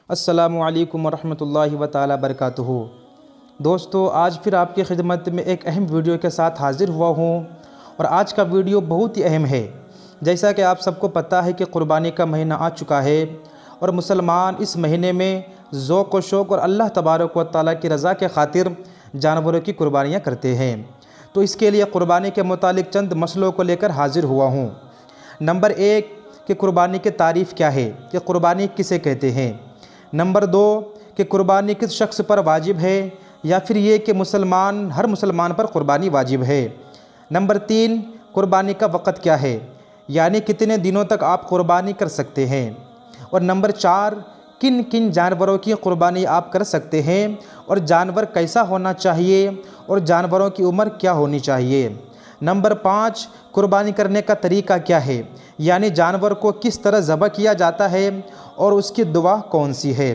अस्सलामु अलैकुम वरहमतुल्लाहि व तआला बरकातुहू। दोस्तों, आज फिर आपकी खिदमत में एक अहम वीडियो के साथ हाज़िर हुआ हूँ और आज का वीडियो बहुत ही अहम है। जैसा कि आप सबको पता है कि क़ुरबानी का महीना आ चुका है और मुसलमान इस महीने में ज़ौक़ व शौक़ और अल्लाह तबारक व तआला की रज़ा के खातिर जानवरों की क़ुरबानियाँ करते हैं। तो इसके लिए क़ुरबानी के मुतालिक चंद मसलों को लेकर हाज़िर हुआ हूँ। नंबर 1 कि क़ुरबानी की तारीफ़ क्या है, कि क़ुरबानी किसे कहते हैं। नंबर 2 कि क़ुरबानी किस शख्स पर वाजिब है, या फिर ये कि हर मुसलमान पर क़ुरबानी वाजिब है। नंबर 3 क़ुरबानी का वक़्त क्या है, यानी कितने दिनों तक आप क़ुरबानी कर सकते हैं। और नंबर 4 किन किन जानवरों की क़ुरबानी आप कर सकते हैं और जानवर कैसा होना चाहिए और जानवरों की उम्र क्या होनी चाहिए। नंबर 5 क़ुरबानी करने का तरीका क्या है, यानी जानवर को किस तरह ज़बह किया जाता है और उसकी दुआ कौन सी है।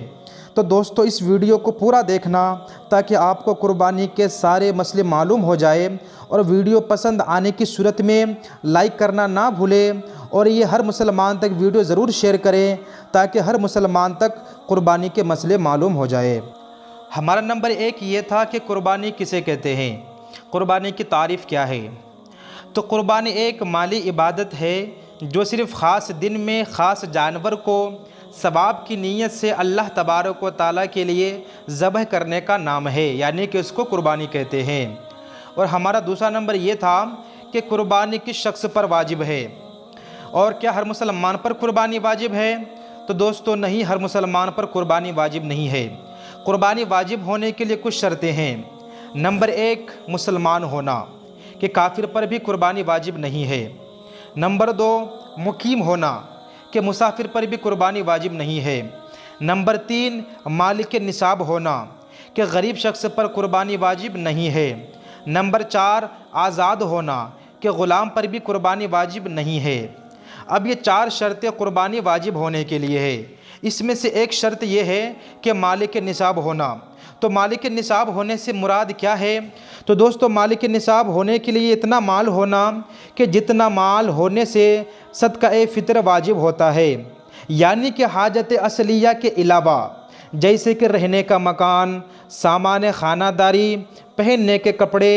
तो दोस्तों, इस वीडियो को पूरा देखना ताकि आपको क़ुरबानी के सारे मसले मालूम हो जाए। और वीडियो पसंद आने की सूरत में लाइक करना ना भूलें और ये हर मुसलमान तक वीडियो ज़रूर शेयर करें ताकि हर मुसलमान तक क़ुरबानी के मसले मालूम हो जाए। हमारा नंबर 1 ये था कि क़ुरबानी किसे कहते हैं, क़ुरबानी की तारीफ़ क्या है। तो क़ुरबानी एक माली इबादत है जो सिर्फ़ ख़ास दिन में ख़ास जानवर को सवाब की नीयत से अल्लाह तबारक व तआला के लिए ज़बह करने का नाम है, यानी कि उसको क़ुरबानी कहते हैं। और हमारा दूसरा नंबर ये था कि क़ुरबानी किस शख्स पर वाजिब है और क्या हर मुसलमान पर क़ुरबानी वाजिब है। तो दोस्तों, नहीं, हर मुसलमान पर क़ुरबानी वाजिब नहीं है। क़ुरबानी वाजिब होने के लिए कुछ शर्तें हैं। नंबर 1 मुसलमान होना, कि काफिर पर भी क़ुरबानी वाजिब नहीं है। नंबर 2 मुकीम होना, कि मुसाफिर पर भी क़ुरबानी वाजिब नहीं है। नंबर 3 मालिक निसाब होना, कि गरीब शख्स पर क़ुरबानी वाजिब नहीं है। नंबर 4 आज़ाद होना, कि ग़ुलाम पर भी क़ुरबानी वाजिब नहीं है। अब ये 4 शर्तें क़ुरबानी वाजिब होने के लिए है। इसमें से एक शर्त यह है कि मालिक निसाब होना। तो मालिक निसाब होने से मुराद क्या है। तो दोस्तों, मालिक निसाब होने के लिए इतना माल होना कि जितना माल होने से सदका-ए-फ़ितर वाजिब होता है, यानी कि हाजत असलिया के अलावा, जैसे कि रहने का मकान, सामान खानादारी, पहनने के कपड़े,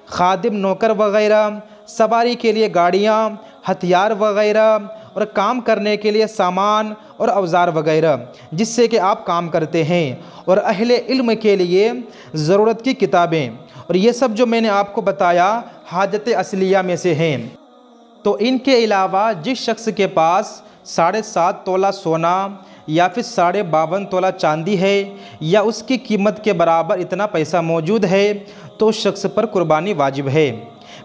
खादिम नौकर वग़ैरह, सवारी के लिए गाड़ियाँ, हथियार वग़ैरह और काम करने के लिए सामान और औजार वग़ैरह जिससे कि आप काम करते हैं, और अहले इल्म के लिए ज़रूरत की किताबें, और ये सब जो मैंने आपको बताया हाजत असलिया में से हैं। तो इनके अलावा जिस शख्स के पास 7.5 तोला सोना या फिर 52.5 तोला चांदी है या उसकी कीमत के बराबर इतना पैसा मौजूद है तो उस शख्स पर क़ुरबानी वाजिब है।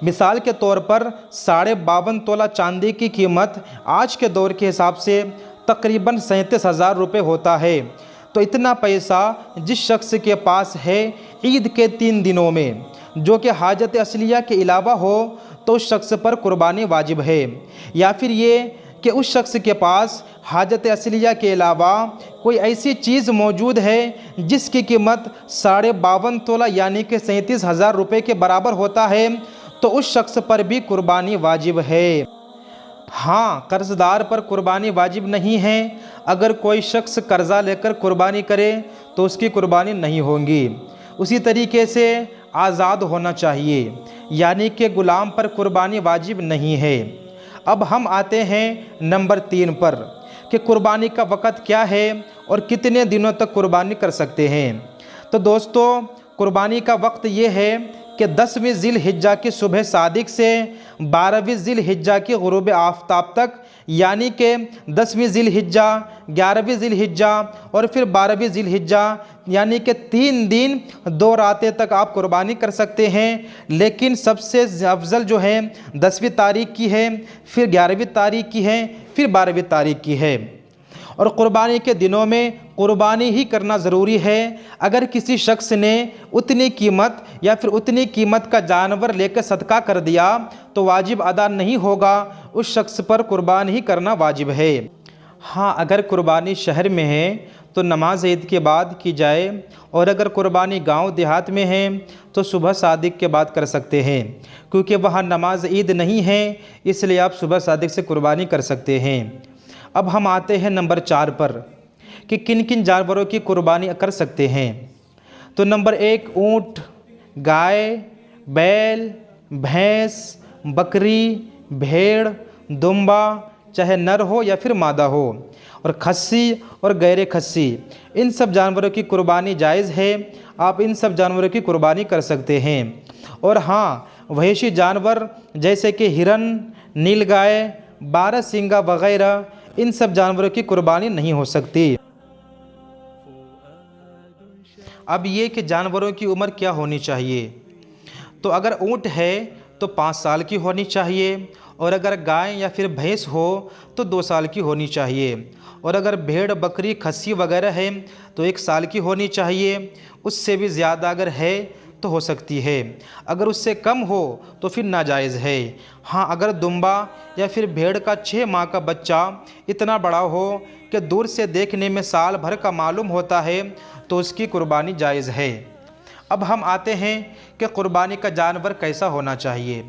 मिसाल के तौर पर 52.5 तोला चांदी की कीमत आज के दौर के हिसाब से तकरीबन 37,000 रुपये होता है। तो इतना पैसा जिस शख्स के पास है ईद के 3 दिनों में, जो कि हाजत असलिया के अलावा हो, तो उस शख्स पर क़ुरबानी वाजिब है। या फिर ये कि उस शख्स के पास हाजत असलिया के अलावा कोई ऐसी चीज़ मौजूद है जिसकी कीमत 52.5 तोला यानी कि 37,000 रुपये के बराबर होता है, तो उस शख्स पर भी क़ुरबानी वाजिब है। हाँ, कर्ज़दार पर क़ुरबानी वाजिब नहीं है। अगर कोई शख्स कर्ज़ा लेकर क़ुरबानी करे तो उसकी क़ुरबानी नहीं होगी। उसी तरीके से आज़ाद होना चाहिए, यानी कि ग़ुलाम पर क़ुरबानी वाजिब नहीं है। अब हम आते हैं नंबर 3 पर, कि क़ुरबानी का वक़्त क्या है और कितने दिनों तक क़ुरबानी कर सकते हैं। तो दोस्तों, क़ुरबानी का वक्त ये है कि 10वीं ज़िल-हिज्जा की सुबह सादिक से 12वीं ज़िल-हिज्जा की ग़ुरूब आफ्ताब तक, यानी कि 10वीं ज़िल-हिज्जा, 11वीं ज़िल-हिज्जा और फिर 12वीं ज़िल-हिज्जा, यानी कि 3 दिन 2 रातें तक आप क़ुरबानी कर सकते हैं। लेकिन सबसे अफजल जो है 10वीं तारीख की है, फिर 11वीं तारीख की है, फिर 12वीं तारीख की है। और क़ुरबानी के दिनों में क़ुरबानी ही करना ज़रूरी है। अगर किसी शख्स ने उतनी कीमत या फिर उतनी कीमत का जानवर लेकर सदका कर दिया तो वाजिब अदा नहीं होगा, उस शख्स पर क़ुरबानी ही करना वाजिब है। हाँ, अगर क़ुरबानी शहर में है तो नमाज ईद के बाद की जाए, और अगर क़ुरबानी गांव देहात में है तो सुबह सादिक के बाद कर सकते हैं, क्योंकि वहाँ नमाज ईद नहीं है, इसलिए आप सुबह सादिक से क़ुरबानी कर सकते हैं। अब हम आते हैं नंबर 4 पर, कि किन किन जानवरों की कुर्बानी कर सकते हैं। तो नंबर 1 ऊँट, गाय, बैल, भैंस, बकरी, भेड़, दुम्बा, चाहे नर हो या फिर मादा हो, और खस्सी और गैर खस्सी, इन सब जानवरों की कुर्बानी जायज़ है। आप इन सब जानवरों की कुर्बानी कर सकते हैं। और हाँ, वहशी जानवर जैसे कि हिरन, नीलगाय, बारहसिंगा वगैरह, इन सब जानवरों की कुर्बानी नहीं हो सकती। अब ये कि जानवरों की उम्र क्या होनी चाहिए, तो अगर ऊँट है तो 5 साल की होनी चाहिए, और अगर गाय या फिर भैंस हो तो 2 साल की होनी चाहिए, और अगर भेड़, बकरी, खस्सी वगैरह है तो 1 साल की होनी चाहिए। उससे भी ज़्यादा अगर है तो हो सकती है, अगर उससे कम हो तो फिर नाजायज़ है। हाँ, अगर दुम्बा या फिर भेड़ का 6 माह का बच्चा इतना बड़ा हो कि दूर से देखने में साल भर का मालूम होता है तो उसकी कुर्बानी जायज़ है। अब हम आते हैं कि कुर्बानी का जानवर कैसा होना चाहिए।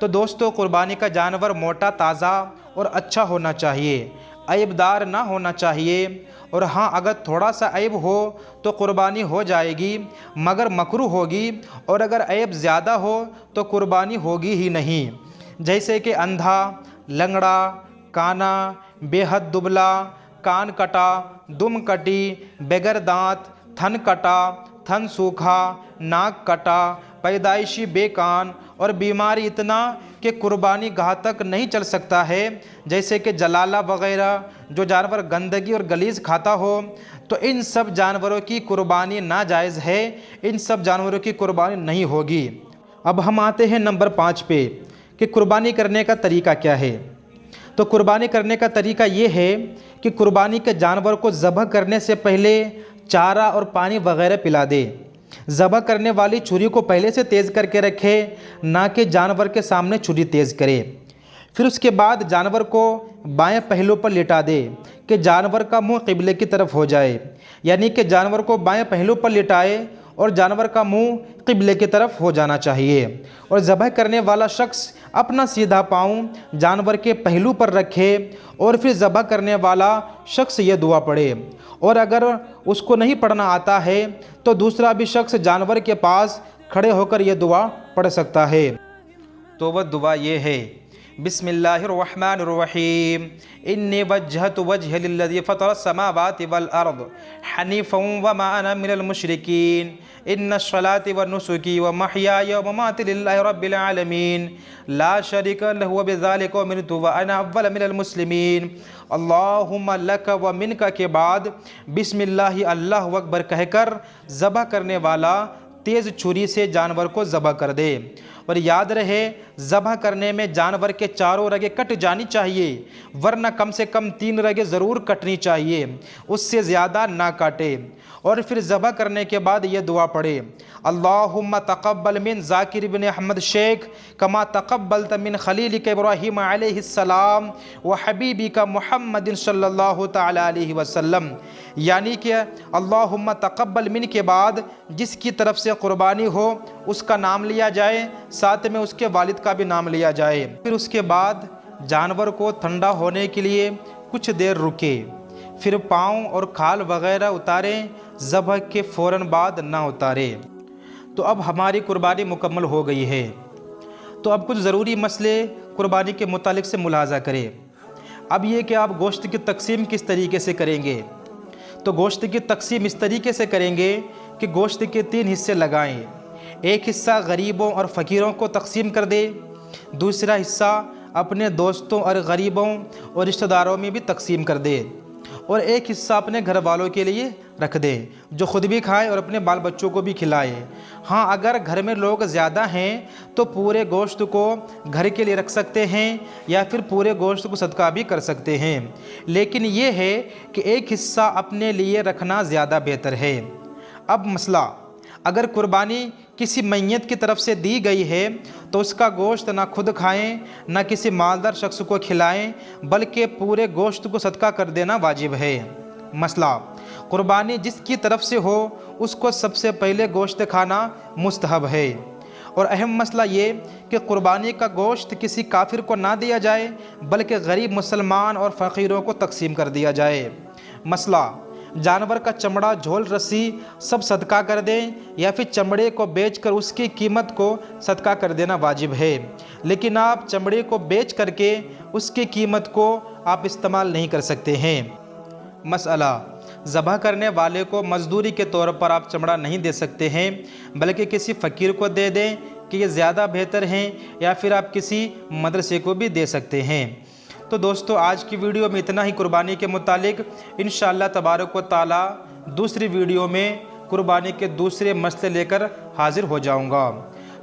तो दोस्तों, कुर्बानी का जानवर मोटा, ताज़ा और अच्छा होना चाहिए, ऐबदार ना होना चाहिए। और हाँ, अगर थोड़ा सा ऐब हो तो कुर्बानी हो जाएगी मगर मकरूह होगी, और अगर ऐब ज़्यादा हो तो कुर्बानी होगी ही नहीं। जैसे कि अंधा, लंगड़ा, काना, बेहद दुबला, कान कटा, दुम कटी, बगैर दांत, थन कटा, थन सूखा, नाक कटा, पैदाइशी बेकान और बीमारी इतना कि कुर्बानी घातक नहीं चल सकता है, जैसे कि जलाला वगैरह, जो जानवर गंदगी और गलीज़ खाता हो, तो इन सब जानवरों की कुर्बानी नाजायज़ है, इन सब जानवरों की कुर्बानी नहीं होगी। अब हम आते हैं नंबर 5 पे कि कुर्बानी करने का तरीका क्या है। तो कुर्बानी करने का तरीका ये है कि कुर्बानी के जानवर को ज़बह करने से पहले चारा और पानी वगैरह पिला दे। ज़बह करने वाली छुरी को पहले से तेज़ करके रखे, ना कि जानवर के सामने छुरी तेज़ करे। फिर उसके बाद जानवर को बाएं पहलू पर लिटा दे कि जानवर का मुंह क़िबले की तरफ हो जाए, यानी कि जानवर को बाएं पहलू पर लिटाए और जानवर का मुंह क़िबले की तरफ हो जाना चाहिए। और ज़बह करने वाला शख्स अपना सीधा पाँव जानवर के पहलू पर रखे और फिर ज़बह करने वाला शख्स ये दुआ पढ़े, और अगर उसको नहीं पढ़ना आता है तो दूसरा भी शख्स जानवर के पास खड़े होकर ये दुआ पढ़ सकता है। तो वह दुआ ये है, बिस्मिल्लाहिर्रहमानिर्रहीम, इन्नी वज्जहतु वज्हिया लिल्लज़ी फ़तरस समावाति वल अर्द हनीफ़न व मा अना मिनल मुशरिकीन, इन्नश-शलाति व नुसुकी व महयाया व ममाती लिल्लाहि रब्बिल आलमीन, ला शरीका लहु व बिज़ालिका उमिरतु व अना अव्वल मिनल मुस्लिमीन, अल्लाहुम्मा लक व मिनका के बाद बिस्मिल्लाहि अल्लाहु अकबर कहकर ज़बह करने वाला तेज़ छुरी से जानवर को ज़बह कर दे। और याद रहे, ज़बह करने में जानवर के चारों रगें कट जानी चाहिए, वरना कम से कम 3 रगें ज़रूर कटनी चाहिए, उससे ज़्यादा ना काटे। और फिर ज़बह करने के बाद ये दुआ पढ़े, अल्लाहुम्मा तक़ब्बल मिन ज़ाकिर इब्न अहमद शेख कमा तक़ब्बलत मिन खलीलिक इब्राहीम अलैहिस्सलाम व हबीबिका मुहम्मदिन सल्लल्लाहु तआला अलैहि वसल्लम, यानी कि अल्लाहुम्मा तक़ब्बल मिन के बाद जिसकी तरफ से कुर्बानी हो उसका नाम लिया जाए, साथ में उसके वालिद का भी नाम लिया जाए। फिर उसके बाद जानवर को ठंडा होने के लिए कुछ देर रुके, फिर पाँव और खाल वगैरह उतारें, ज़बह के फ़ौरन बाद ना उतारें। तो अब हमारी कुर्बानी मुकम्मल हो गई है। तो अब कुछ ज़रूरी मसले कुर्बानी के मुतालिक से मुलाहाज़ा करें। अब ये कि आप गोश्त की तकसीम किस तरीके से करेंगे। तो गोश्त की तकसीम इस तरीके से करेंगे कि गोश्त के 3 हिस्से लगाएं। एक हिस्सा गरीबों और फ़कीरों को तकसीम कर दे, दूसरा हिस्सा अपने दोस्तों और गरीबों और रिश्तेदारों में भी तकसीम कर दे, और एक हिस्सा अपने घर वालों के लिए रख दे जो ख़ुद भी खाए और अपने बाल बच्चों को भी खिलाए। हाँ, अगर घर में लोग ज़्यादा हैं तो पूरे गोश्त को घर के लिए रख सकते हैं या फिर पूरे गोश्त को सदका भी कर सकते हैं, लेकिन ये है कि एक हिस्सा अपने लिए रखना ज़्यादा बेहतर है। अब मसला, अगर कुर्बानी किसी मैयत की तरफ से दी गई है तो उसका गोश्त ना खुद खाएं ना किसी मालदार शख्स को खिलाएं, बल्कि पूरे गोश्त को सदका कर देना वाजिब है। मसला, कुर्बानी जिसकी तरफ से हो उसको सबसे पहले गोश्त खाना मुस्तहब है। और अहम मसला ये कि कुर्बानी का गोश्त किसी काफिर को ना दिया जाए, बल्कि गरीब मुसलमान और फ़कीरों को तकसीम कर दिया जाए। मसला, जानवर का चमड़ा, झोल, रस्सी सब सदका कर दें या फिर चमड़े को बेचकर उसकी कीमत को सदका कर देना वाजिब है। लेकिन आप चमड़े को बेच करके उसकी कीमत को आप इस्तेमाल नहीं कर सकते हैं। मसला, ज़बह करने वाले को मजदूरी के तौर पर आप चमड़ा नहीं दे सकते हैं, बल्कि किसी फ़कीर को दे दें कि ये ज़्यादा बेहतर हैं, या फिर आप किसी मदरसे को भी दे सकते हैं। तो दोस्तों, आज की वीडियो में इतना ही कुर्बानी के मुतालिक। इंशाअल्लाह तबारक व तआला दूसरी वीडियो में कुर्बानी के दूसरे मसले लेकर हाजिर हो जाऊंगा।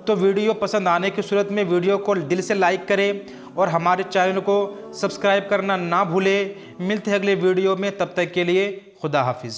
तो वीडियो पसंद आने की सूरत में वीडियो को दिल से लाइक करें और हमारे चैनल को सब्सक्राइब करना ना भूलें। मिलते हैं अगले वीडियो में, तब तक के लिए खुदा हाफिज़।